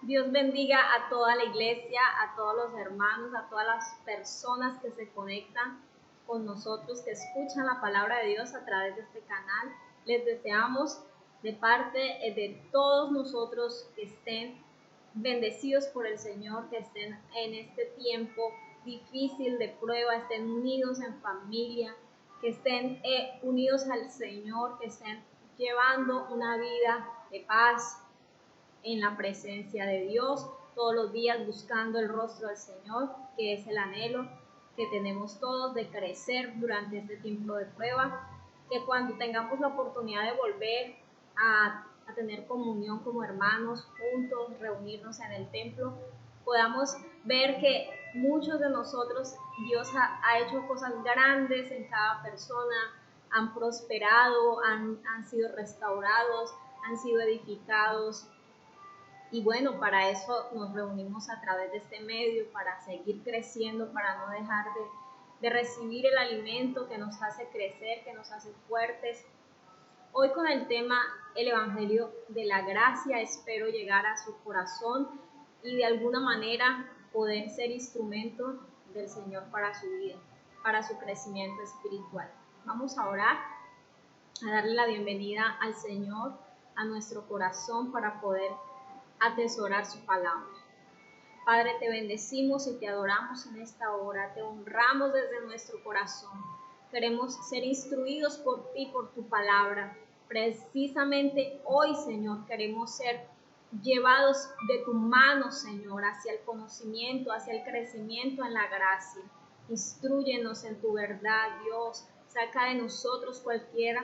Dios bendiga a toda la iglesia, a todos los hermanos, a todas las personas que se conectan con nosotros, que escuchan la palabra de Dios a través de este canal. Les deseamos de parte de todos nosotros que estén bendecidos por el Señor, que estén en este tiempo difícil de prueba, estén unidos en familia, que estén unidos al Señor, que estén llevando una vida de paz en la presencia de Dios, todos los días buscando el rostro del Señor, que es el anhelo que tenemos todos de crecer durante este tiempo de prueba, que cuando tengamos la oportunidad de volver a tener comunión como hermanos juntos, reunirnos en el templo, podamos ver que muchos de nosotros, Dios ha hecho cosas grandes en cada persona, han prosperado, han sido restaurados, han sido edificados. Y bueno, para eso nos reunimos a través de este medio, para seguir creciendo, para no dejar de recibir el alimento que nos hace crecer, que nos hace fuertes. Hoy con el tema el Evangelio de la Gracia, espero llegar a su corazón y de alguna manera poder ser instrumento del Señor para su vida, para su crecimiento espiritual. Vamos a orar, a darle la bienvenida al Señor, a nuestro corazón para poder atesorar su palabra. Padre, te bendecimos y te adoramos en esta hora, te honramos desde nuestro corazón. Queremos ser instruidos por ti, por tu palabra. Precisamente hoy, Señor, queremos ser llevados de tu mano, Señor, hacia el conocimiento, hacia el crecimiento en la gracia. Instrúyenos en tu verdad, Dios. Saca de nosotros cualquiera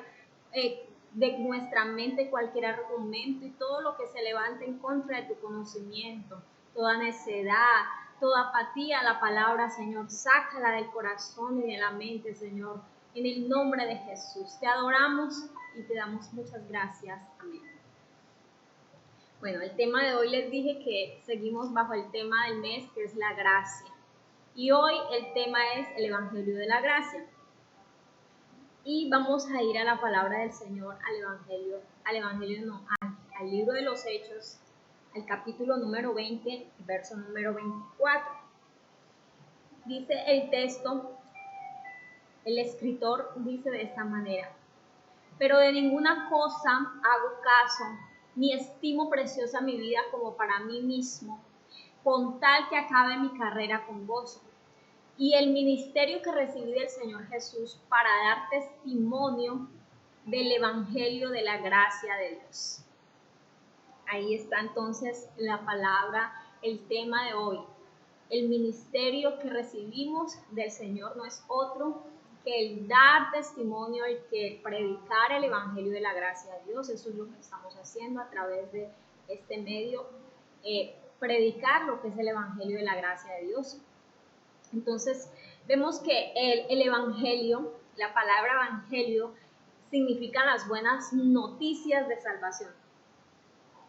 de nuestra mente cualquier argumento y todo lo que se levante en contra de tu conocimiento, toda necedad, toda apatía a la palabra, Señor, sácala del corazón y de la mente, Señor, en el nombre de Jesús. Te adoramos y te damos muchas gracias. Amén. Bueno, el tema de hoy les dije que seguimos bajo el tema del mes, que es la gracia. Y hoy el tema es el Evangelio de la Gracia. Y vamos a ir a la palabra del Señor, al libro de los Hechos, al capítulo número 20, verso número 24. Dice el texto, el escritor dice de esta manera: pero de ninguna cosa hago caso, ni estimo preciosa mi vida como para mí mismo, con tal que acabe mi carrera con gozo y el ministerio que recibí del Señor Jesús para dar testimonio del Evangelio de la gracia de Dios. Ahí está entonces la palabra, el tema de hoy. El ministerio que recibimos del Señor no es otro que el dar testimonio, el que predicar el Evangelio de la gracia de Dios. Eso es lo que estamos haciendo a través de este medio, predicar lo que es el Evangelio de la gracia de Dios. Entonces, vemos que el Evangelio, la palabra Evangelio, significa las buenas noticias de salvación.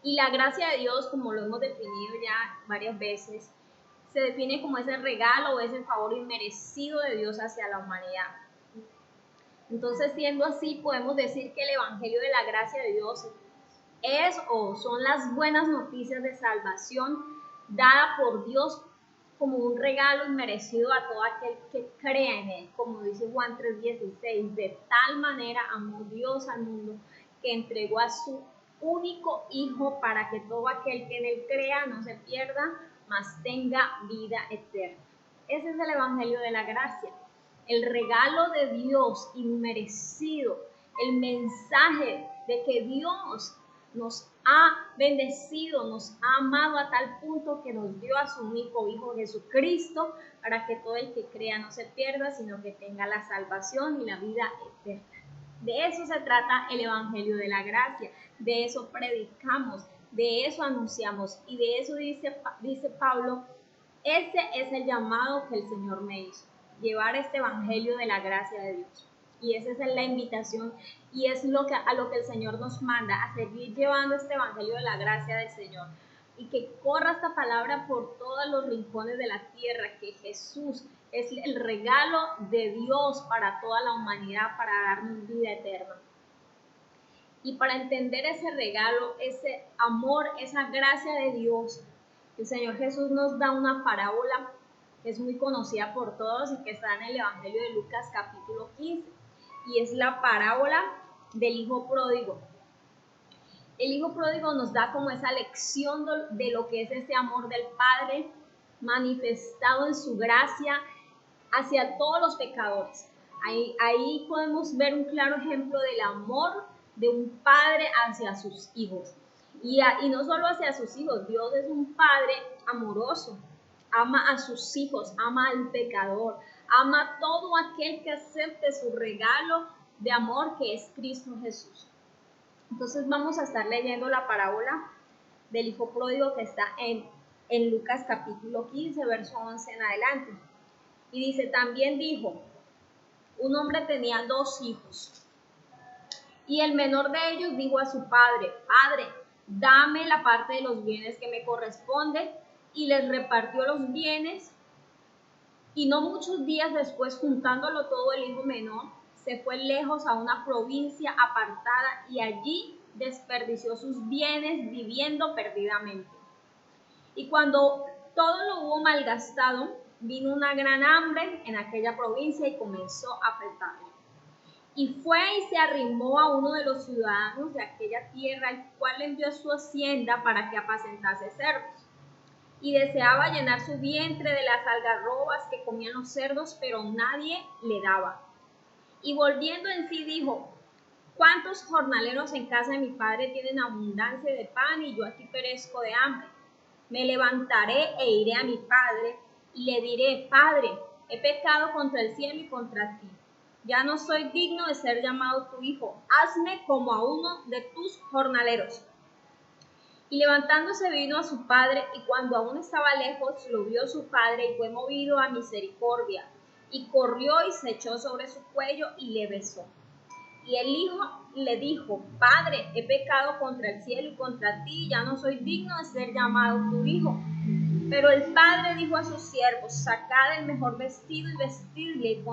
Y la gracia de Dios, como lo hemos definido ya varias veces, se define como ese regalo o ese favor inmerecido de Dios hacia la humanidad. Entonces, siendo así, podemos decir que el Evangelio de la gracia de Dios es o son las buenas noticias de salvación dada por Dios como un regalo inmerecido a todo aquel que cree en él, como dice Juan 3:16, de tal manera amó Dios al mundo que entregó a su único Hijo para que todo aquel que en él crea no se pierda, mas tenga vida eterna. Ese es el Evangelio de la gracia, el regalo de Dios inmerecido, el mensaje de que Dios nos ha bendecido, nos ha amado a tal punto que nos dio a su único Hijo Jesucristo para que todo el que crea no se pierda, sino que tenga la salvación y la vida eterna. De eso se trata el Evangelio de la Gracia, de eso predicamos, de eso anunciamos y de eso dice Pablo, ese es el llamado que el Señor me hizo, llevar este Evangelio de la gracia de Dios. Y esa es la invitación y es a lo que el Señor nos manda, a seguir llevando este Evangelio de la gracia del Señor. Y que corra esta palabra por todos los rincones de la tierra, que Jesús es el regalo de Dios para toda la humanidad, para darnos vida eterna. Y para entender ese regalo, ese amor, esa gracia de Dios, El Señor Jesús nos da una parábola que es muy conocida por todos y que está en el Evangelio de Lucas capítulo 15, y es la parábola del hijo pródigo. El hijo pródigo nos da como esa lección de lo que es ese amor del Padre manifestado en su gracia hacia todos los pecadores. Ahí podemos ver un claro ejemplo del amor de un padre hacia sus hijos. Y no solo hacia sus hijos, Dios es un Padre amoroso, ama a sus hijos, ama al pecador, ama a todo aquel que acepte su regalo de amor que es Cristo Jesús. Entonces vamos a estar leyendo la parábola del hijo pródigo que está en Lucas capítulo 15, verso 11 en adelante. Y dice, también dijo, un hombre tenía 2 hijos. Y el menor de ellos dijo a su padre, Padre, dame la parte de los bienes que me corresponde. Y les repartió los bienes. Y no muchos días después, juntándolo todo, el hijo menor se fue lejos a una provincia apartada y allí desperdició sus bienes viviendo perdidamente. Y cuando todo lo hubo malgastado, vino una gran hambre en aquella provincia y comenzó a faltarle. Y fue y se arrimó a uno de los ciudadanos de aquella tierra, el cual le envió a su hacienda para que apacentase cerdos. Y deseaba llenar su vientre de las algarrobas que comían los cerdos, pero nadie le daba. Y volviendo en sí dijo, ¿cuántos jornaleros en casa de mi padre tienen abundancia de pan y yo aquí perezco de hambre? Me levantaré e iré a mi padre y le diré, Padre, he pecado contra el cielo y contra ti. Ya no soy digno de ser llamado tu hijo. Hazme como a uno de tus jornaleros. Y levantándose vino a su padre, y cuando aún estaba lejos, lo vio su padre y fue movido a misericordia. Y corrió y se echó sobre su cuello y le besó. Y el hijo le dijo, Padre, he pecado contra el cielo y contra ti, ya no soy digno de ser llamado tu hijo. Pero el padre dijo a sus siervos, sacad el mejor vestido y vestidle, y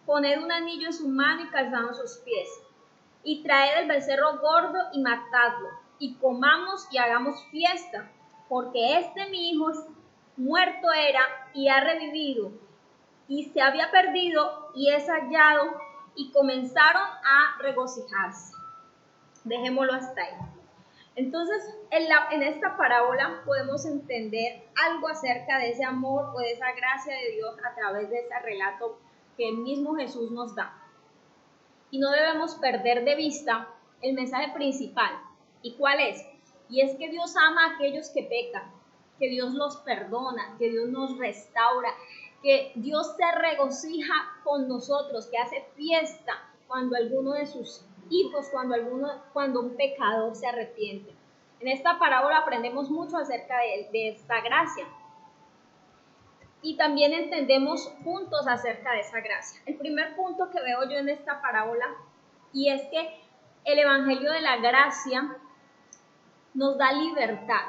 poned un anillo en su mano y calzado en sus pies. Y traed el becerro gordo y matadlo, y comamos y hagamos fiesta, porque mi hijo muerto era y ha revivido, y se había perdido y es hallado, y comenzaron a regocijarse. Dejémoslo hasta ahí. Entonces, en esta parábola podemos entender algo acerca de ese amor o de esa gracia de Dios a través de ese relato que el mismo Jesús nos da. Y no debemos perder de vista el mensaje principal. ¿Y cuál es? Y es que Dios ama a aquellos que pecan, que Dios los perdona, que Dios nos restaura, que Dios se regocija con nosotros, que hace fiesta cuando alguno de sus hijos, cuando un pecador se arrepiente. En esta parábola aprendemos mucho acerca de esta gracia. Y también entendemos puntos acerca de esa gracia. El primer punto que veo yo en esta parábola, y es que el evangelio de la gracia nos da libertad.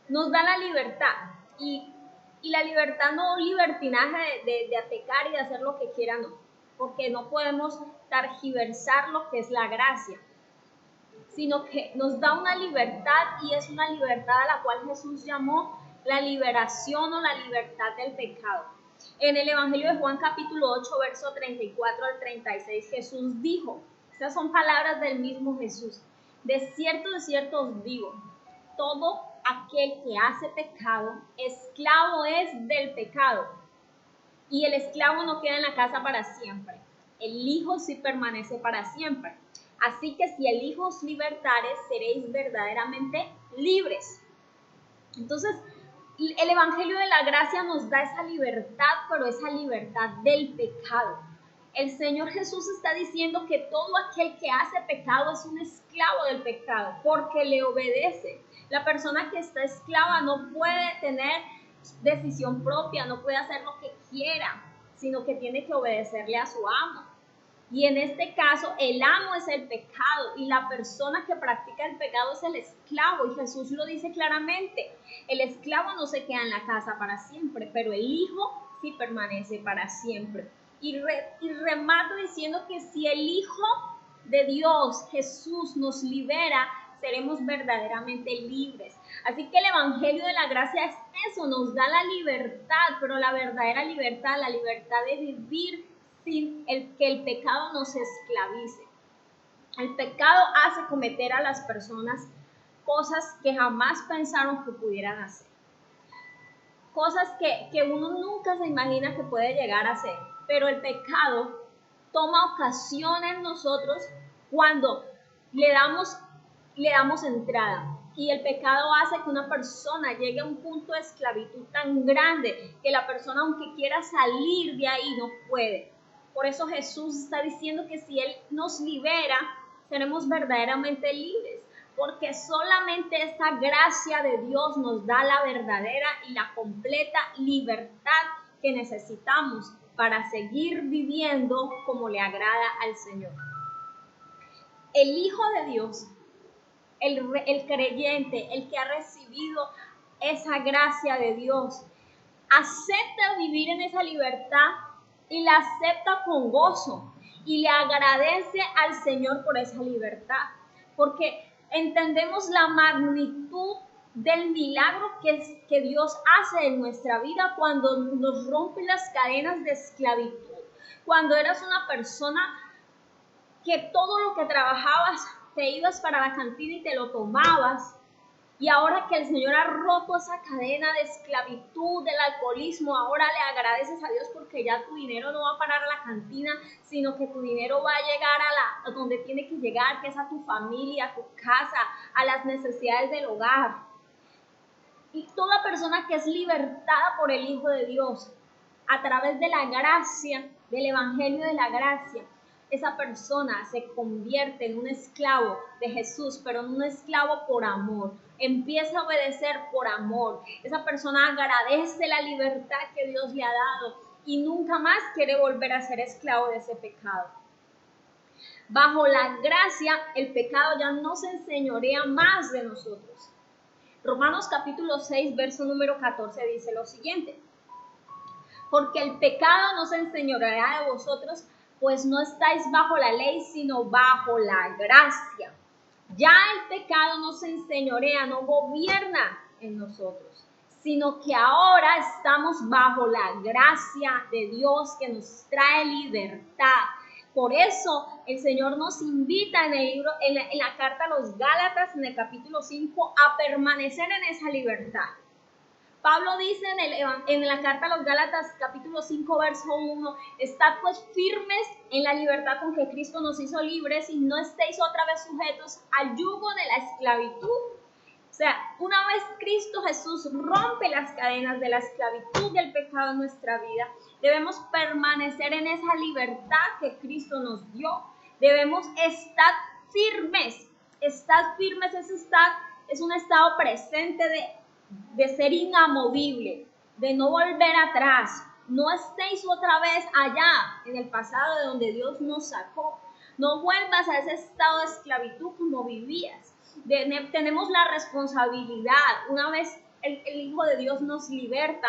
Nos da la libertad. Y la libertad no libertinaje de pecar y de hacer lo que quieran, no. Porque no podemos tergiversar lo que es la gracia, sino que nos da una libertad, y es una libertad a la cual Jesús llamó la liberación o la libertad del pecado. En el Evangelio de Juan capítulo 8, verso 34 al 36, Jesús dijo, estas son palabras del mismo Jesús, de cierto os digo, todo aquel que hace pecado, esclavo es del pecado. Y el esclavo no queda en la casa para siempre, el Hijo sí permanece para siempre. Así que si el Hijo os libertare, seréis verdaderamente libres. Entonces, el Evangelio de la gracia nos da esa libertad, pero esa libertad del pecado. El Señor Jesús está diciendo que todo aquel que hace pecado es un esclavo del pecado, porque le obedece. La persona que está esclava no puede tener decisión propia, no puede hacer lo que quiera, sino que tiene que obedecerle a su amo. Y en este caso, el amo es el pecado, y la persona que practica el pecado es el esclavo. Y Jesús lo dice claramente, el esclavo no se queda en la casa para siempre, pero el Hijo sí permanece para siempre. Y remato diciendo que si el Hijo de Dios, Jesús, nos libera, seremos verdaderamente libres. Así que el Evangelio de la Gracia es eso, nos da la libertad, pero la verdadera libertad, la libertad de vivir sin que el pecado nos esclavice. El pecado hace cometer a las personas cosas que jamás pensaron que pudieran hacer. Cosas que uno nunca se imagina que puede llegar a hacer. Pero el pecado toma ocasión en nosotros cuando le damos entrada. Y el pecado hace que una persona llegue a un punto de esclavitud tan grande que la persona, aunque quiera salir de ahí, no puede. Por eso Jesús está diciendo que si Él nos libera, seremos verdaderamente libres. Porque solamente esta gracia de Dios nos da la verdadera y la completa libertad que necesitamos para seguir viviendo como le agrada al Señor. El Hijo de Dios, el creyente, el que ha recibido esa gracia de Dios, acepta vivir en esa libertad y la acepta con gozo y le agradece al Señor por esa libertad, porque entendemos la magnitud del milagro que Dios hace en nuestra vida cuando nos rompe las cadenas de esclavitud. Cuando eras una persona que todo lo que trabajabas te ibas para la cantina y te lo tomabas, y ahora que el Señor ha roto esa cadena de esclavitud, del alcoholismo, ahora le agradeces a Dios porque ya tu dinero no va a parar a la cantina, sino que tu dinero va a llegar a donde tiene que llegar, que es a tu familia, a tu casa, a las necesidades del hogar. Y toda persona que es libertada por el Hijo de Dios, a través de la gracia, del Evangelio de la Gracia, esa persona se convierte en un esclavo de Jesús, pero en un esclavo por amor. Empieza a obedecer por amor. Esa persona agradece la libertad que Dios le ha dado y nunca más quiere volver a ser esclavo de ese pecado. Bajo la gracia, el pecado ya no se enseñorea más de nosotros. Romanos capítulo 6, verso número 14 dice lo siguiente: porque el pecado no se enseñoreará de vosotros, pues no estáis bajo la ley, sino bajo la gracia. Ya el pecado no se enseñorea, no gobierna en nosotros, sino que ahora estamos bajo la gracia de Dios que nos trae libertad. Por eso el Señor nos invita en la carta a los Gálatas, en el capítulo 5, a permanecer en esa libertad. Pablo dice en la carta a los Gálatas, capítulo 5, verso 1, estad pues firmes en la libertad con que Cristo nos hizo libres y no estéis otra vez sujetos al yugo de la esclavitud. O sea, una vez Cristo Jesús rompe las cadenas de la esclavitud del pecado en nuestra vida, debemos permanecer en esa libertad que Cristo nos dio. Debemos estar firmes. Estar firmes es un estado presente de ser inamovible, de no volver atrás. No estéis otra vez allá en el pasado de donde Dios nos sacó. No vuelvas a ese estado de esclavitud como vivías. Tenemos la responsabilidad, una vez el Hijo de Dios nos liberta,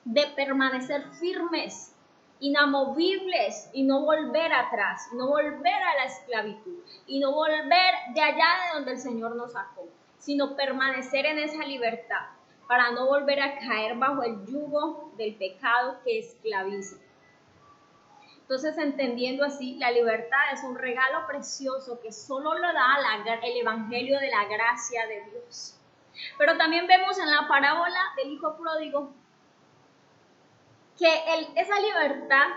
de permanecer firmes, inamovibles y no volver atrás, no volver a la esclavitud y no volver de allá de donde el Señor nos sacó, sino permanecer en esa libertad para no volver a caer bajo el yugo del pecado que esclaviza. Entonces, entendiendo así, la libertad es un regalo precioso que solo lo da el Evangelio de la gracia de Dios. Pero también vemos en la parábola del Hijo Pródigo que esa libertad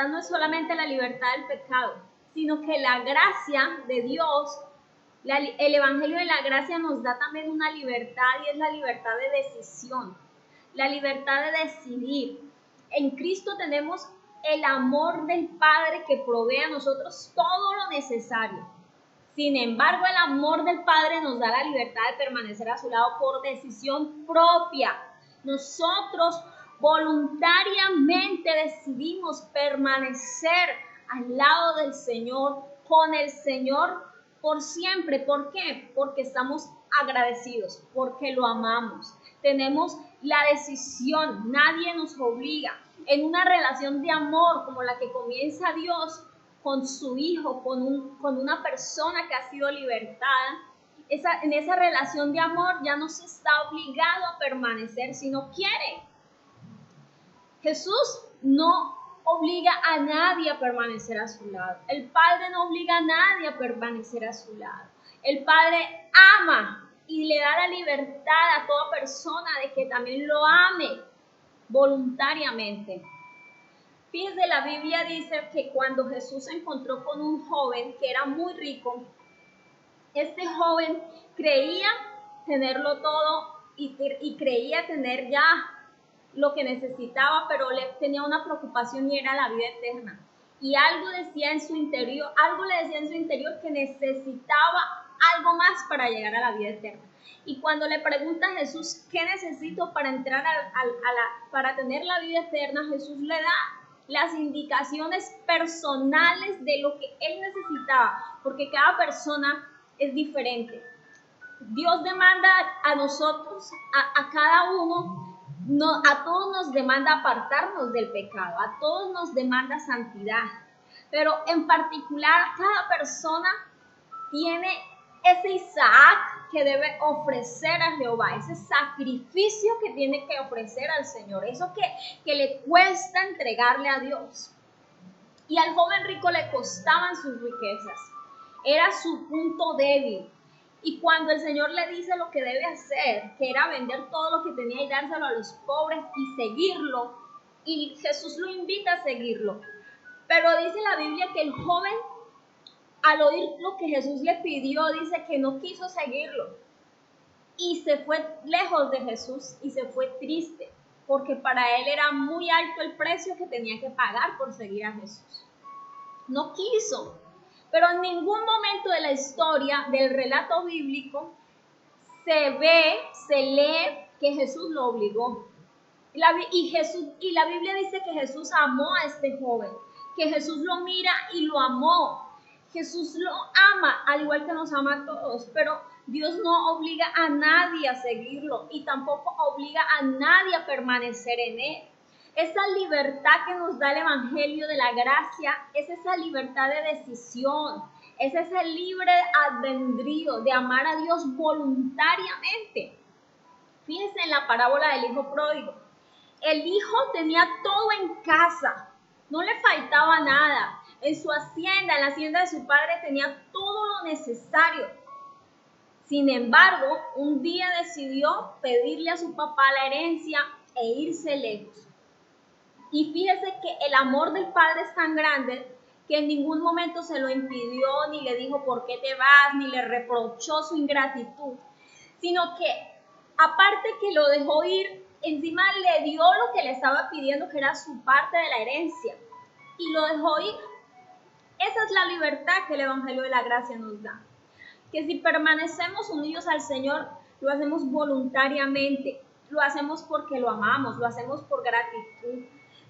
no es solamente la libertad del pecado, sino que la gracia de Dios, el Evangelio de la Gracia nos da también una libertad, y es la libertad de decisión, la libertad de decidir. En Cristo tenemos el amor del Padre que provee a nosotros todo lo necesario. Sin embargo, el amor del Padre nos da la libertad de permanecer a su lado por decisión propia. Nosotros voluntariamente decidimos permanecer al lado del Señor, con el Señor por siempre. ¿Por qué? Porque estamos agradecidos, porque lo amamos. Tenemos la decisión, nadie nos obliga. En una relación de amor como la que comienza Dios con su hijo, con una persona que ha sido libertada, en esa relación de amor ya no se está obligado a permanecer si no quiere. Jesús no obliga a nadie a permanecer a su lado. El Padre no obliga a nadie a permanecer a su lado. El Padre ama y le da la libertad a toda persona de que también lo ame voluntariamente. Fíjense, la Biblia dice que cuando Jesús se encontró con un joven que era muy rico, este joven creía tenerlo todo y creía tener ya lo que necesitaba, pero le tenía una preocupación y era la vida eterna. Y algo le decía en su interior que necesitaba algo más para llegar a la vida eterna. Y cuando le pregunta a Jesús, ¿qué necesito para entrar para tener la vida eterna? Jesús le da las indicaciones personales de lo que él necesitaba, porque cada persona es diferente. Dios demanda a nosotros, a cada uno, a todos nos demanda apartarnos del pecado, a todos nos demanda santidad, pero en particular cada persona tiene ese Isaac que debe ofrecer a Jehová, ese sacrificio que tiene que ofrecer al Señor, eso que le cuesta entregarle a Dios. Y al joven rico le costaban sus riquezas, era su punto débil. Y cuando el Señor le dice lo que debe hacer, que era vender todo lo que tenía y dárselo a los pobres y seguirlo, y Jesús lo invita a seguirlo. Pero dice la Biblia que el joven, al oír lo que Jesús le pidió, dice que no quiso seguirlo. Y se fue lejos de Jesús y se fue triste, porque para él era muy alto el precio que tenía que pagar por seguir a Jesús. No quiso. Pero en ningún momento de la historia del relato bíblico se lee que Jesús lo obligó. Y la Biblia dice que Jesús amó a este joven, que Jesús lo mira y lo amó. Jesús lo ama, al igual que nos ama a todos, pero Dios no obliga a nadie a seguirlo y tampoco obliga a nadie a permanecer en él. Esa libertad que nos da el Evangelio de la gracia es esa libertad de decisión, es ese libre albedrío de amar a Dios voluntariamente. Fíjense en la parábola del hijo pródigo. El hijo tenía todo en casa, no le faltaba nada. En su hacienda, en la hacienda de su padre, tenía todo lo necesario. Sin embargo, un día decidió pedirle a su papá la herencia e irse lejos. Y fíjese que el amor del padre es tan grande que en ningún momento se lo impidió, ni le dijo por qué te vas, ni le reprochó su ingratitud, sino que aparte que lo dejó ir, encima le dio lo que le estaba pidiendo, que era su parte de la herencia, y lo dejó ir. Esa es la libertad que el Evangelio de la Gracia nos da, que si permanecemos unidos al Señor, lo hacemos voluntariamente, lo hacemos porque lo amamos, lo hacemos por gratitud,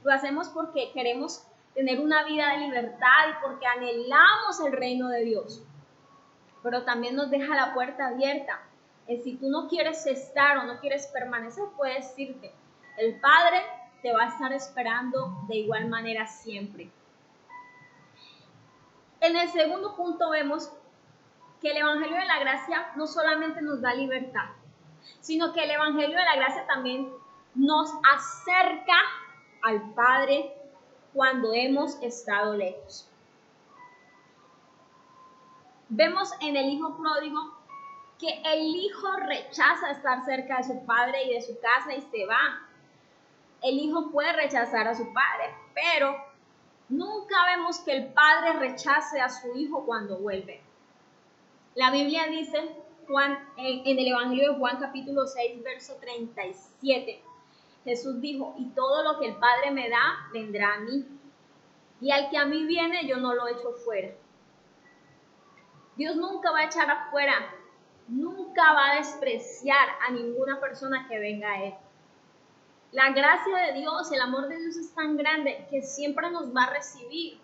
lo hacemos porque queremos tener una vida de libertad y porque anhelamos el reino de Dios. Pero también nos deja la puerta abierta. Si tú no quieres estar o no quieres permanecer, puedes irte. El Padre te va a estar esperando de igual manera siempre. En el segundo punto vemos que el Evangelio de la Gracia no solamente nos da libertad, sino que el Evangelio de la Gracia también nos acerca al Padre cuando hemos estado lejos. Vemos en el hijo pródigo que el hijo rechaza estar cerca de su padre y de su casa y se va. El hijo puede rechazar a su padre, pero nunca vemos que el padre rechace a su hijo cuando vuelve. La Biblia dice en el Evangelio de Juan capítulo 6, verso 37, Jesús dijo, y todo lo que el Padre me da, vendrá a mí. Y al que a mí viene, yo no lo echo fuera. Dios nunca va a echar afuera, nunca va a despreciar a ninguna persona que venga a Él. La gracia de Dios, el amor de Dios es tan grande que siempre nos va a recibir.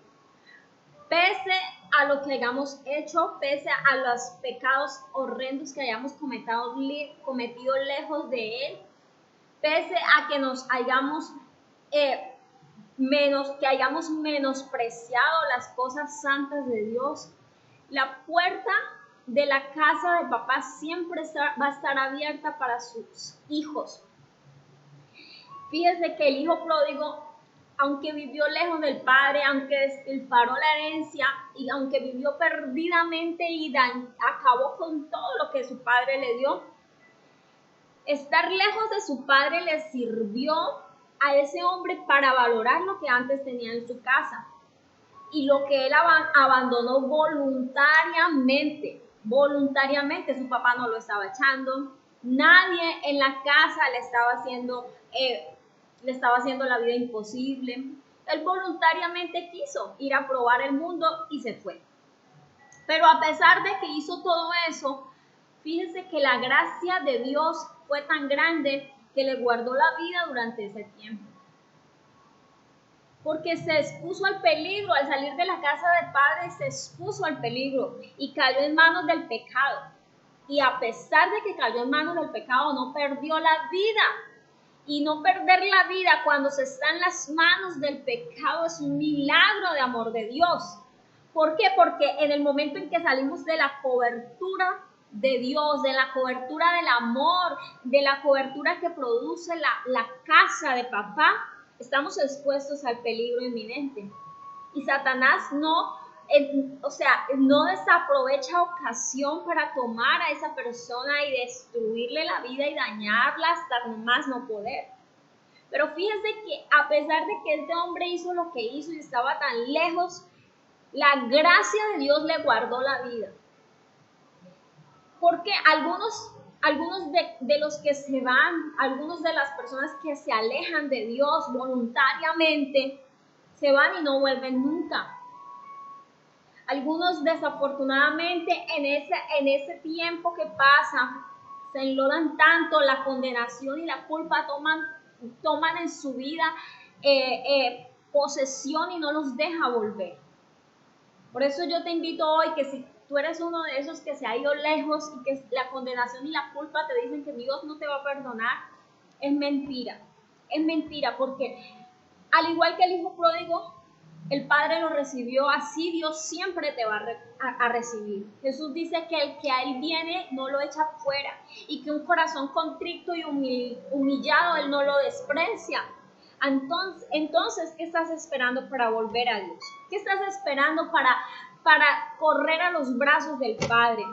Pese a lo que hayamos hecho, pese a los pecados horrendos que hayamos cometido lejos de Él, pese a que nos hayamos que hayamos menospreciado las cosas santas de Dios. La puerta de la casa de papá siempre va a estar abierta para sus hijos. Fíjese que el hijo pródigo, aunque vivió lejos del padre, aunque despilfarró la herencia y aunque vivió perdidamente y acabó con todo lo que su padre le dio, estar lejos de su padre le sirvió a ese hombre para valorar lo que antes tenía en su casa y lo que él abandonó voluntariamente. Su papá no lo estaba echando, nadie en la casa le estaba haciendo la vida imposible. Él voluntariamente quiso ir a probar el mundo y se fue. Pero a pesar de que hizo todo eso, fíjense que la gracia de Dios fue tan grande que le guardó la vida durante ese tiempo. Porque se expuso al peligro, al salir de la casa del padre se expuso al peligro y cayó en manos del pecado. Y a pesar de que cayó en manos del pecado, no perdió la vida. Y no perder la vida cuando se está en las manos del pecado es un milagro de amor de Dios. ¿Por qué? Porque en el momento en que salimos de la cobertura de Dios, de la cobertura del amor, de la cobertura que produce la casa de papá, estamos expuestos al peligro inminente. Y Satanás no desaprovecha ocasión para tomar a esa persona y destruirle la vida y dañarla hasta más no poder. Pero fíjense que a pesar de que este hombre hizo lo que hizo y estaba tan lejos, la gracia de Dios le guardó la vida. Porque algunos de los que se van, algunos de las personas que se alejan de Dios voluntariamente, se van y no vuelven nunca. Algunos desafortunadamente en ese tiempo que pasa, se enlodan tanto, la condenación y la culpa toman en su vida posesión y no los deja volver. Por eso yo te invito hoy que si tú eres uno de esos que se ha ido lejos y que la condenación y la culpa te dicen que Dios no te va a perdonar, es mentira. Es mentira porque al igual que el hijo pródigo, el Padre lo recibió, así Dios siempre te va a recibir. Jesús dice que el que a Él viene no lo echa fuera y que un corazón contrito y humillado Él no lo desprecia. Entonces, ¿qué estás esperando para volver a Dios? ¿Qué estás esperando para correr a los brazos del Padre?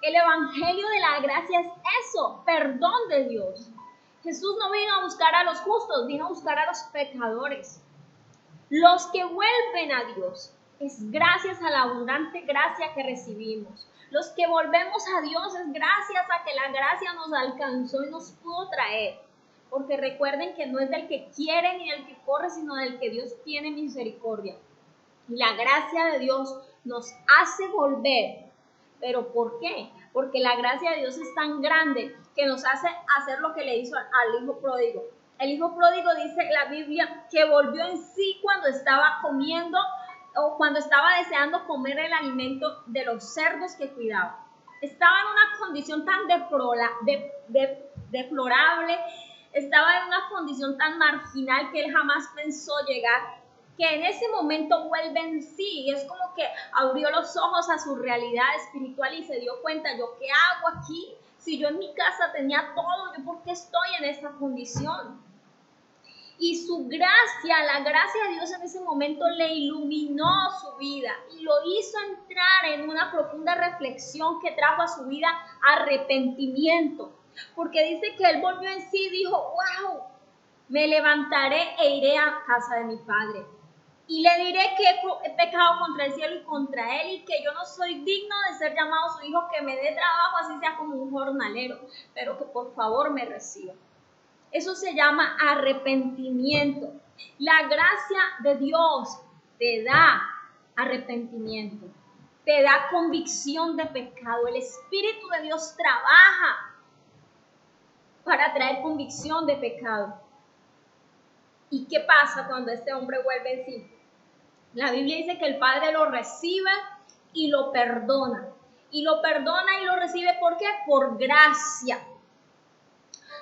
El Evangelio de la gracia es eso, perdón de Dios. Jesús no vino a buscar a los justos, vino a buscar a los pecadores. Los que vuelven a Dios es gracias a la abundante gracia que recibimos. Los que volvemos a Dios es gracias a que la gracia nos alcanzó y nos pudo traer. Porque recuerden que no es del que quiere ni del que corre, sino del que Dios tiene misericordia. Y la gracia de Dios nos hace volver. ¿Pero por qué? Porque la gracia de Dios es tan grande que nos hace hacer lo que le hizo al hijo pródigo. El hijo pródigo dice la Biblia que volvió en sí cuando estaba comiendo o cuando estaba deseando comer el alimento de los cerdos que cuidaba. Estaba en una condición tan deplorable, estaba en una condición tan marginal que él jamás pensó llegar, que en ese momento vuelve en sí y es como que abrió los ojos a su realidad espiritual y se dio cuenta, ¿yo qué hago aquí? Si yo en mi casa tenía todo, ¿yo por qué estoy en esta condición? Y su gracia, la gracia de Dios en ese momento le iluminó su vida y lo hizo entrar en una profunda reflexión que trajo a su vida arrepentimiento. Porque dice que él volvió en sí y dijo, wow, me levantaré e iré a casa de mi padre. Y le diré que he pecado contra el cielo y contra él y que yo no soy digno de ser llamado su hijo, que me dé trabajo así sea como un jornalero, pero que por favor me reciba. Eso se llama arrepentimiento. La gracia de Dios te da arrepentimiento, te da convicción de pecado. El Espíritu de Dios trabaja para traer convicción de pecado. ¿Y qué pasa cuando este hombre vuelve en sí? La Biblia dice que el Padre lo recibe y lo perdona. Y lo perdona y lo recibe, ¿por qué? Por gracia.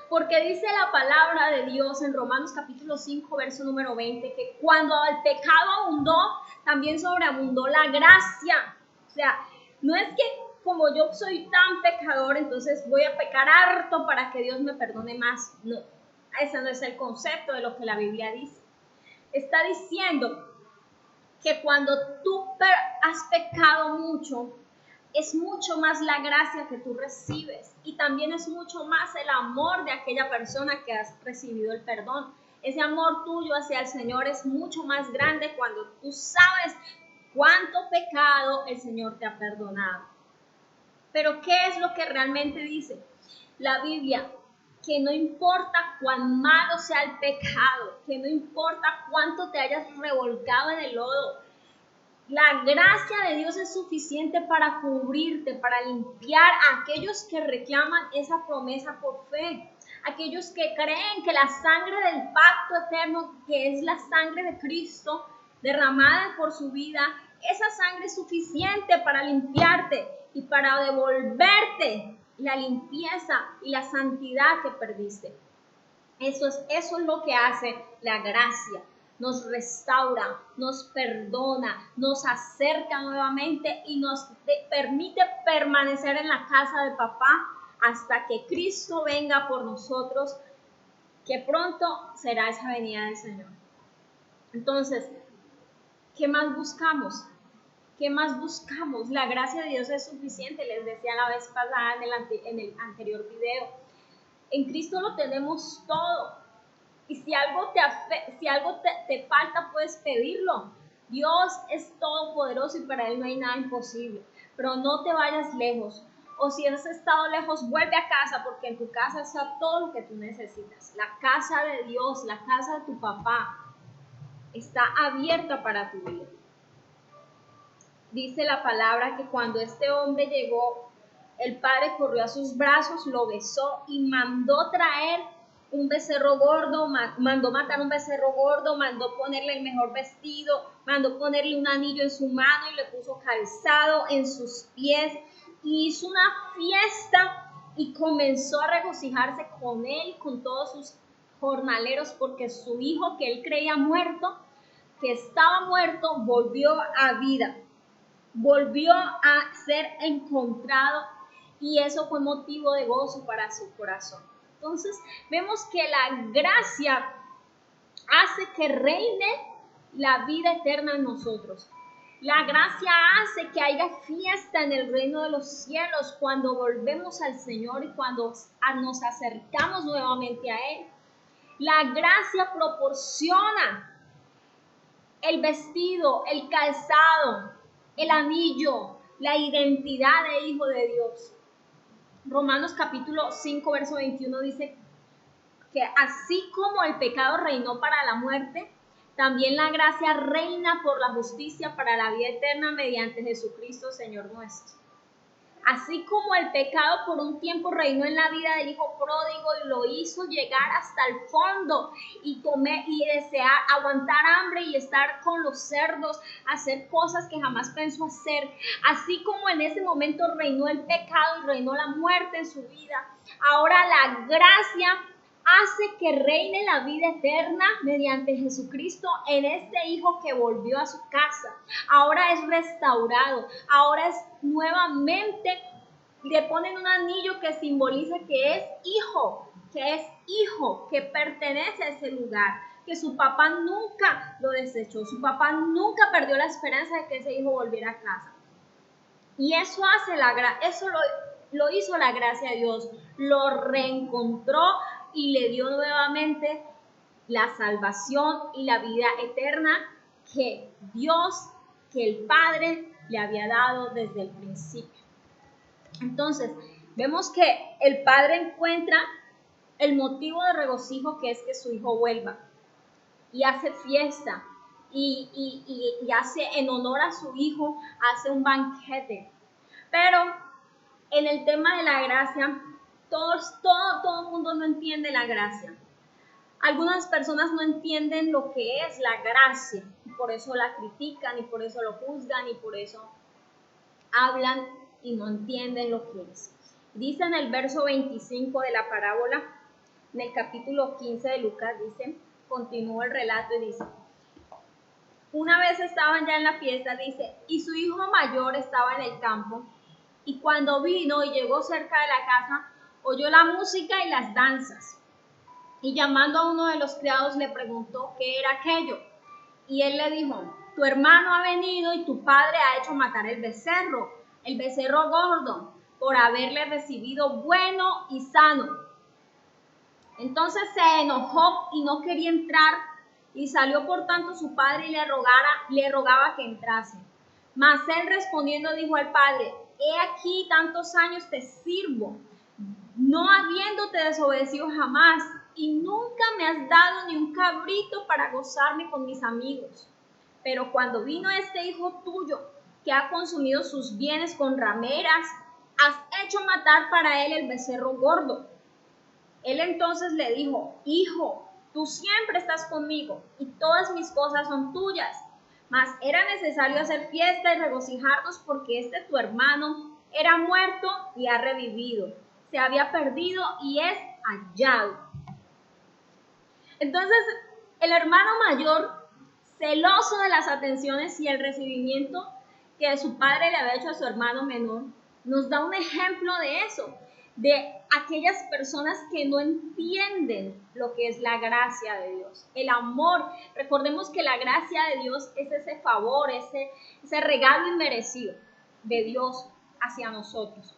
Porque dice la palabra de Dios en Romanos capítulo 5, verso número 20, que cuando el pecado abundó, también sobreabundó la gracia. O sea, no es que como yo soy tan pecador, entonces voy a pecar harto para que Dios me perdone más. No, ese no es el concepto de lo que la Biblia dice. Está diciendo que cuando tú has pecado mucho, es mucho más la gracia que tú recibes y también es mucho más el amor de aquella persona que has recibido el perdón. Ese amor tuyo hacia el Señor es mucho más grande cuando tú sabes cuánto pecado el Señor te ha perdonado. Pero ¿qué es lo que realmente dice la Biblia? Que no importa cuán malo sea el pecado, que no importa cuánto te hayas revolcado en el lodo, la gracia de Dios es suficiente para cubrirte, para limpiar a aquellos que reclaman esa promesa por fe, aquellos que creen que la sangre del pacto eterno, que es la sangre de Cristo derramada por su vida, esa sangre es suficiente para limpiarte y para devolverte la limpieza y la santidad que perdiste. Eso es lo que hace la gracia. Nos restaura, nos perdona, nos acerca nuevamente y nos permite permanecer en la casa del papá hasta que Cristo venga por nosotros, que pronto será esa venida del Señor. Entonces, ¿qué más buscamos? ¿Qué más buscamos? La gracia de Dios es suficiente, les decía la vez pasada en el anterior video. En Cristo lo tenemos todo. Y si algo te falta, puedes pedirlo. Dios es todopoderoso y para Él no hay nada imposible. Pero no te vayas lejos. O si has estado lejos, vuelve a casa, porque en tu casa está todo lo que tú necesitas. La casa de Dios, la casa de tu papá, está abierta para tu vida. Dice la palabra que cuando este hombre llegó, el padre corrió a sus brazos, lo besó y mandó traer un becerro gordo, mandó matar un becerro gordo, mandó ponerle el mejor vestido, mandó ponerle un anillo en su mano y le puso calzado en sus pies y hizo una fiesta y comenzó a regocijarse con él y con todos sus jornaleros porque su hijo que él creía muerto, que estaba muerto, volvió a vida, volvió a ser encontrado y eso fue motivo de gozo para su corazón. Entonces vemos que la gracia hace que reine la vida eterna en nosotros. La gracia hace que haya fiesta en el reino de los cielos cuando volvemos al Señor y cuando nos acercamos nuevamente a Él. La gracia proporciona el vestido, el calzado, el anillo, la identidad de hijo de Dios. Romanos capítulo 5, verso 21 dice que así como el pecado reinó para la muerte, también la gracia reina por la justicia para la vida eterna mediante Jesucristo, Señor nuestro. Así como el pecado por un tiempo reinó en la vida del hijo pródigo y lo hizo llegar hasta el fondo y desear aguantar hambre y estar con los cerdos, hacer cosas que jamás pensó hacer. Así como en ese momento reinó el pecado y reinó la muerte en su vida, ahora la gracia hace que reine la vida eterna mediante Jesucristo en este hijo que volvió a su casa. Ahora es restaurado, ahora es nuevamente, le ponen un anillo que simboliza que es hijo, que pertenece a ese lugar, que su papá nunca lo desechó, su papá nunca perdió la esperanza de que ese hijo volviera a casa. Y eso lo hizo la gracia de Dios, lo reencontró y le dio nuevamente la salvación y la vida eterna que Dios, que el Padre le había dado desde el principio. Entonces, vemos que el Padre encuentra el motivo de regocijo que es que su hijo vuelva y hace fiesta y hace en honor a su hijo, hace un banquete. Pero en el tema de la gracia, todo el mundo no entiende la gracia. Algunas personas no entienden lo que es la gracia y por eso la critican y por eso lo juzgan y por eso hablan y no entienden lo que es. Dice en el verso 25 de la parábola, en el capítulo 15 de Lucas, dice, continúa el relato y dice, una vez estaban ya en la fiesta, dice, y su hijo mayor estaba en el campo, y cuando vino y llegó cerca de la casa, oyó la música y las danzas. Y llamando a uno de los criados le preguntó qué era aquello. Y él le dijo, tu hermano ha venido y tu padre ha hecho matar el becerro gordo, por haberle recibido bueno y sano. Entonces se enojó y no quería entrar, y salió por tanto su padre y le rogaba que entrase. Mas él respondiendo dijo al padre, he aquí tantos años te sirvo, no habiéndote desobedecido jamás, y nunca me has dado ni un cabrito para gozarme con mis amigos. Pero cuando vino este hijo tuyo, que ha consumido sus bienes con rameras, has hecho matar para él el becerro gordo. Él entonces le dijo, hijo, tú siempre estás conmigo, y todas mis cosas son tuyas. Mas era necesario hacer fiesta y regocijarnos, porque este tu hermano era muerto y ha revivido, se había perdido y es hallado. Entonces, el hermano mayor, celoso de las atenciones y el recibimiento que su padre le había hecho a su hermano menor, nos da un ejemplo de eso, de aquellas personas que no entienden lo que es la gracia de Dios, el amor. Recordemos que la gracia de Dios es ese favor, ese regalo inmerecido de Dios hacia nosotros.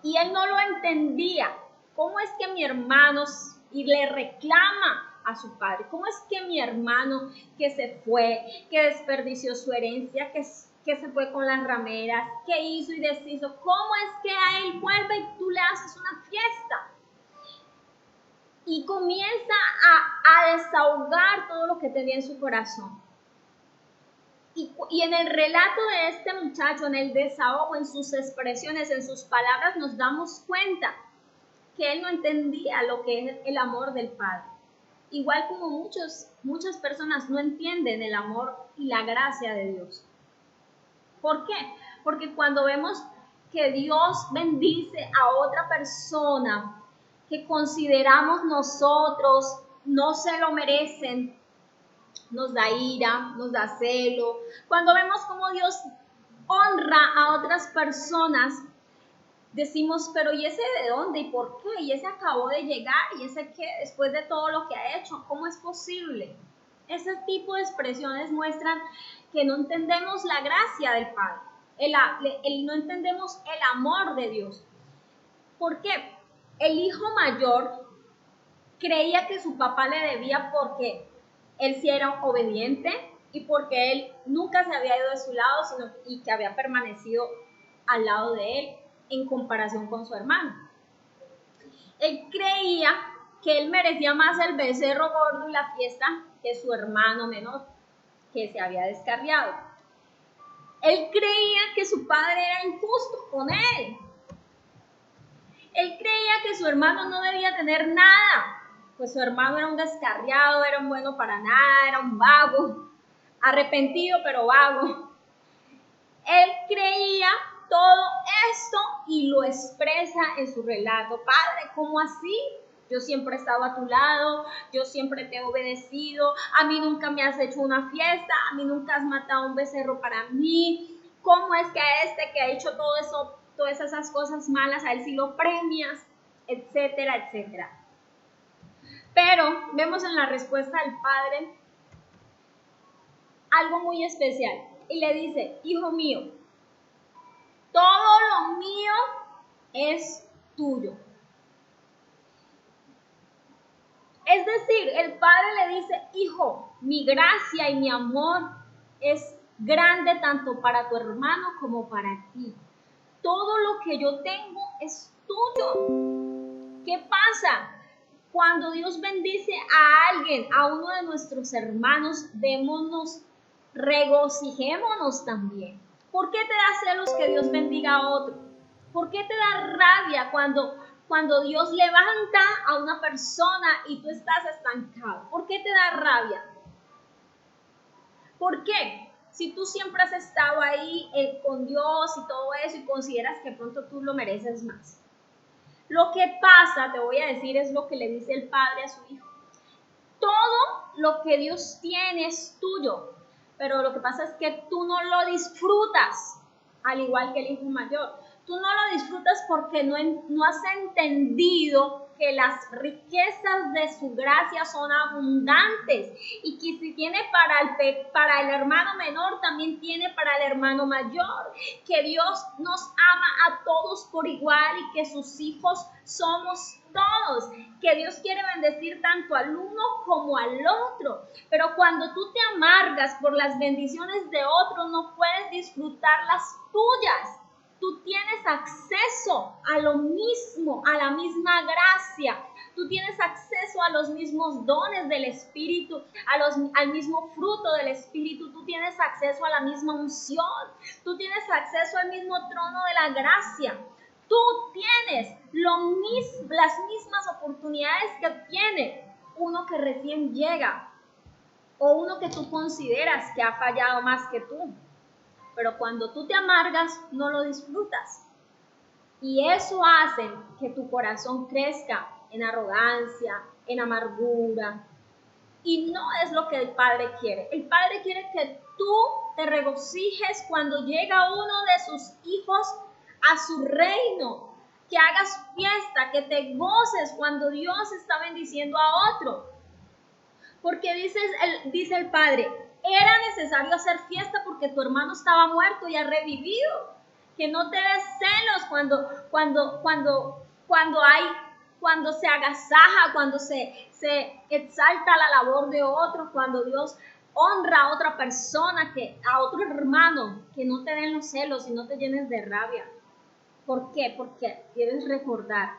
Y él no lo entendía. ¿Cómo es que mi hermano, y le reclama a su padre, cómo es que mi hermano que se fue, que desperdició su herencia, que se fue con las rameras, que hizo y deshizo, cómo es que a él vuelve y tú le haces una fiesta? Y comienza a desahogar todo lo que tenía en su corazón. Y en el relato de este muchacho, en el desahogo, en sus expresiones, en sus palabras, nos damos cuenta que él no entendía lo que es el amor del Padre. Igual como muchas personas no entienden el amor y la gracia de Dios. ¿Por qué? Porque cuando vemos que Dios bendice a otra persona que consideramos nosotros no se lo merecen, nos da ira, nos da celo. Cuando vemos cómo Dios honra a otras personas, decimos, pero ¿y ese de dónde? ¿Y por qué? ¿Y ese acabó de llegar? ¿Y ese qué? Después de todo lo que ha hecho, ¿cómo es posible? Ese tipo de expresiones muestran que no entendemos la gracia del Padre, no entendemos el amor de Dios. ¿Por qué? El hijo mayor creía que su papá le debía porque él sí era obediente y porque él nunca se había ido de su lado, y que había permanecido al lado de él en comparación con su hermano. Él creía que él merecía más el becerro gordo y la fiesta que su hermano menor, que se había descarriado. Él creía que su padre era injusto con él. Él creía que su hermano no debía tener nada, pues su hermano era un descarriado, era un bueno para nada, era un vago, arrepentido pero vago. Él creía todo esto y lo expresa en su relato. Padre, ¿cómo así? Yo siempre he estado a tu lado, yo siempre te he obedecido, a mí nunca me has hecho una fiesta, a mí nunca has matado un becerro para mí. ¿Cómo es que a este que ha hecho todo eso, todas esas cosas malas, a él sí lo premias? Etcétera, etcétera. Pero vemos en la respuesta del padre algo muy especial y le dice, hijo mío, todo lo mío es tuyo. Es decir, el padre le dice, hijo, mi gracia y mi amor es grande tanto para tu hermano como para ti. Todo lo que yo tengo es tuyo. ¿Qué pasa? Cuando Dios bendice a alguien, a uno de nuestros hermanos, regocijémonos también. ¿Por qué te da celos que Dios bendiga a otro? ¿Por qué te da rabia cuando Dios levanta a una persona y tú estás estancado? ¿Por qué te da rabia? ¿Por qué? Si tú siempre has estado ahí con Dios y todo eso y consideras que pronto tú lo mereces más. Lo que pasa, te voy a decir, es lo que le dice el padre a su hijo. Todo lo que Dios tiene es tuyo, pero lo que pasa es que tú no lo disfrutas, al igual que el hijo mayor. Tú no lo disfrutas porque no has entendido que las riquezas de su gracia son abundantes y que si tiene para el hermano menor, también tiene para el hermano mayor, que Dios nos ama a todos por igual y que sus hijos somos todos, que Dios quiere bendecir tanto al uno como al otro, pero cuando tú te amargas por las bendiciones de otros, no puedes disfrutar las tuyas. Tú tienes acceso a lo mismo, a la misma gracia. Tú tienes acceso a los mismos dones del Espíritu, al mismo fruto del Espíritu. Tú tienes acceso a la misma unción. Tú tienes acceso al mismo trono de la gracia. Tú tienes las mismas oportunidades que tiene uno que recién llega o uno que tú consideras que ha fallado más que tú. Pero cuando tú te amargas, no lo disfrutas. Y eso hace que tu corazón crezca en arrogancia, en amargura. Y no es lo que el Padre quiere. El Padre quiere que tú te regocijes cuando llega uno de sus hijos a su reino. Que hagas fiesta, que te goces cuando Dios está bendiciendo a otro. Porque dice el Padre, era necesario hacer fiesta porque tu hermano estaba muerto y ha revivido. Que no te des celos cuando se agasaja, cuando se exalta la labor de otro, cuando Dios honra a otra persona, a otro hermano, que no te den los celos y no te llenes de rabia. ¿Por qué? Porque debes recordar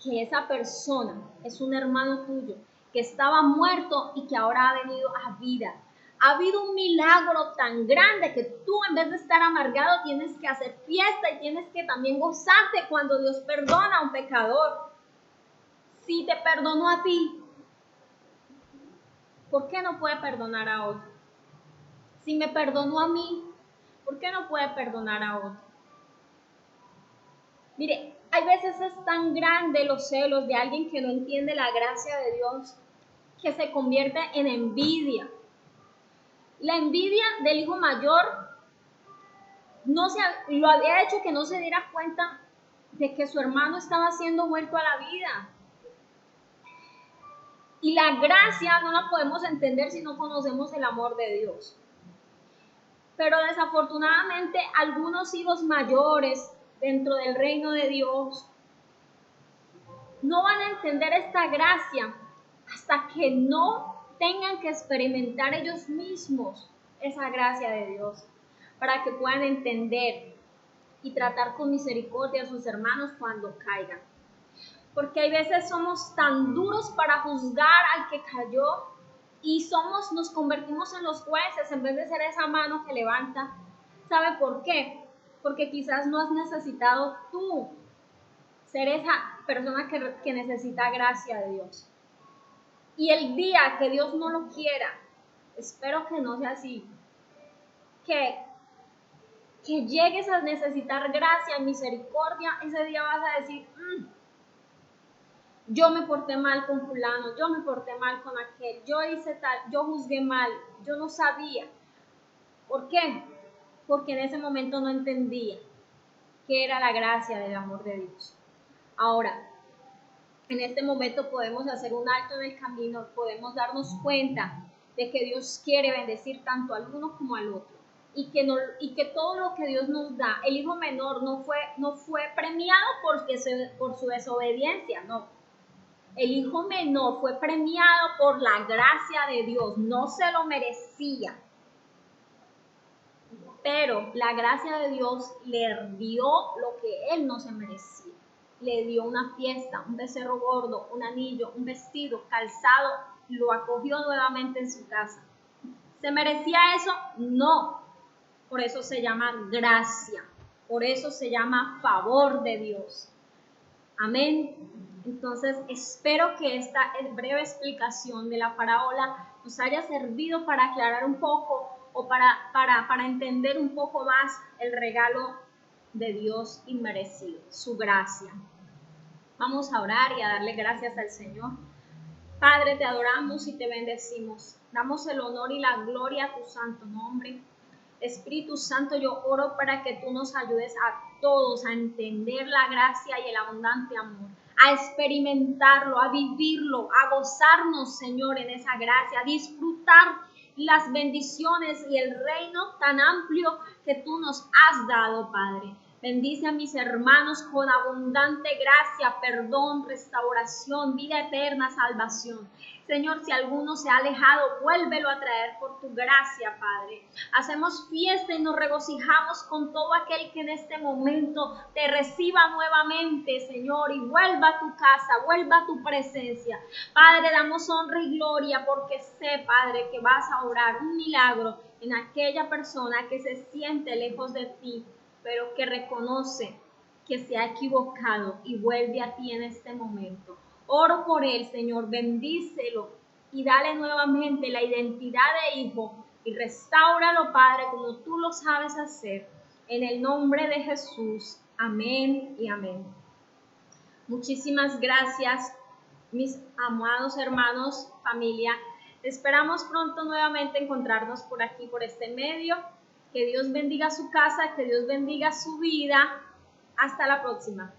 que esa persona es un hermano tuyo, que estaba muerto y que ahora ha venido a vida. Ha habido un milagro tan grande que tú, en vez de estar amargado, tienes que hacer fiesta y tienes que también gozarte cuando Dios perdona a un pecador. Si te perdonó a ti, ¿por qué no puede perdonar a otro? Si me perdonó a mí, ¿por qué no puede perdonar a otro? Mire, hay veces es tan grande los celos de alguien que no entiende la gracia de Dios que se convierte en envidia. La envidia del hijo mayor lo había hecho que no se diera cuenta de que su hermano estaba siendo vuelto a la vida. Y la gracia no la podemos entender si no conocemos el amor de Dios. Pero desafortunadamente algunos hijos mayores dentro del reino de Dios no van a entender esta gracia hasta que no tengan que experimentar ellos mismos esa gracia de Dios, para que puedan entender y tratar con misericordia a sus hermanos cuando caigan. Porque hay veces somos tan duros para juzgar al que cayó y nos convertimos en los jueces en vez de ser esa mano que levanta. ¿Sabe por qué? Porque quizás no has necesitado tú ser esa persona que necesita gracia de Dios. Y el día que Dios no lo quiera, espero que no sea así, que llegues a necesitar gracia y misericordia, ese día vas a decir, yo me porté mal con fulano, yo me porté mal con aquel, yo hice tal, yo juzgué mal, yo no sabía. ¿Por qué? Porque en ese momento no entendía qué era la gracia del amor de Dios. Ahora, en este momento podemos hacer un alto en el camino, podemos darnos cuenta de que Dios quiere bendecir tanto al uno como al otro. Y que todo lo que Dios nos da, el hijo menor no fue premiado por su desobediencia, no. El hijo menor fue premiado por la gracia de Dios, no se lo merecía. Pero la gracia de Dios le dio lo que él no se merecía. Le dio una fiesta, un becerro gordo, un anillo, un vestido, calzado, lo acogió nuevamente en su casa. ¿Se merecía eso? No. Por eso se llama gracia, por eso se llama favor de Dios. Amén. Entonces, espero que esta breve explicación de la parábola nos haya servido para aclarar un poco o para entender un poco más el regalo de Dios inmerecido, su gracia. Vamos a orar y a darle gracias al Señor. Padre, te adoramos y te bendecimos. Damos el honor y la gloria a tu santo nombre. Espíritu Santo, yo oro para que tú nos ayudes a todos a entender la gracia y el abundante amor, a experimentarlo, a vivirlo, a gozarnos, Señor, en esa gracia, a disfrutar las bendiciones y el reino tan amplio que tú nos has dado, Padre. Bendice a mis hermanos con abundante gracia, perdón, restauración, vida eterna, salvación. Señor, si alguno se ha alejado, vuélvelo a traer por tu gracia, Padre. Hacemos fiesta y nos regocijamos con todo aquel que en este momento te reciba nuevamente, Señor, y vuelva a tu casa, vuelva a tu presencia. Padre, damos honra y gloria porque sé, Padre, que vas a obrar un milagro en aquella persona que se siente lejos de ti, pero que reconoce que se ha equivocado y vuelve a ti en este momento. Oro por él, Señor, bendícelo y dale nuevamente la identidad de hijo y restáuralo, Padre, como tú lo sabes hacer. En el nombre de Jesús. Amén y amén. Muchísimas gracias, mis amados hermanos, familia. Esperamos pronto nuevamente encontrarnos por aquí, por este medio. Que Dios bendiga su casa, que Dios bendiga su vida. Hasta la próxima.